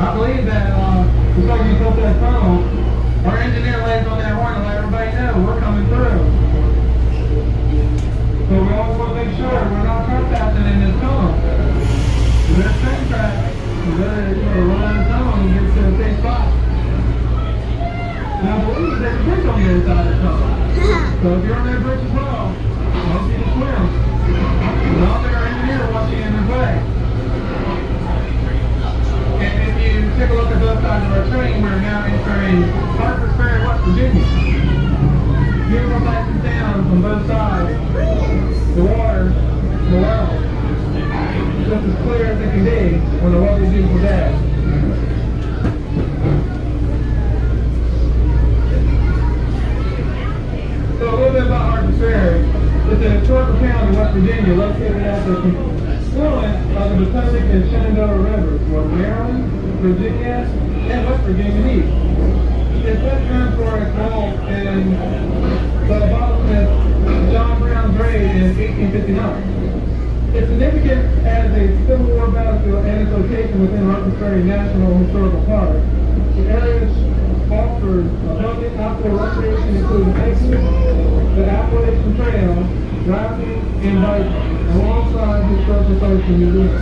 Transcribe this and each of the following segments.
I believe that before you built that tunnel, our engineer lays on that horn to let everybody know we're coming through. So we always want to make sure we're not trespassing in this tunnel. If there's train tracks, you better run out of the tunnel and get to a safe spot. Now I believe there's a bridge on the other side of the tunnel. So if you're on that bridge as well, don't see the swim. There's also our engineer watching in his way. And if you take a look at both sides of our train, we're now entering Harper's Ferry, West Virginia. Beautiful sights and sounds on both sides. The water, the wells, just as clear as it can be on a lovely, beautiful day. So a little bit about Harper's Ferry. It's a historical town in West Virginia located at the confluence of the Potomac and Shenandoah Rivers, where Maryland, Virginia, and West Virginia meet. Its best known for its role in the abolitionist John Brown's raid in 1859. It's significant as a Civil War battlefield and its location within Harper's Ferry National Historical Park. The area offers abundant outdoor recreation including hiking, the Appalachian Trail, rafting, and biking, alongside historical sites and museums.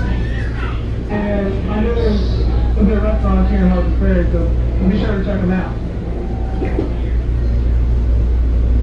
And I know there's some good restaurants here in Harper's Ferry, so be sure to check them out.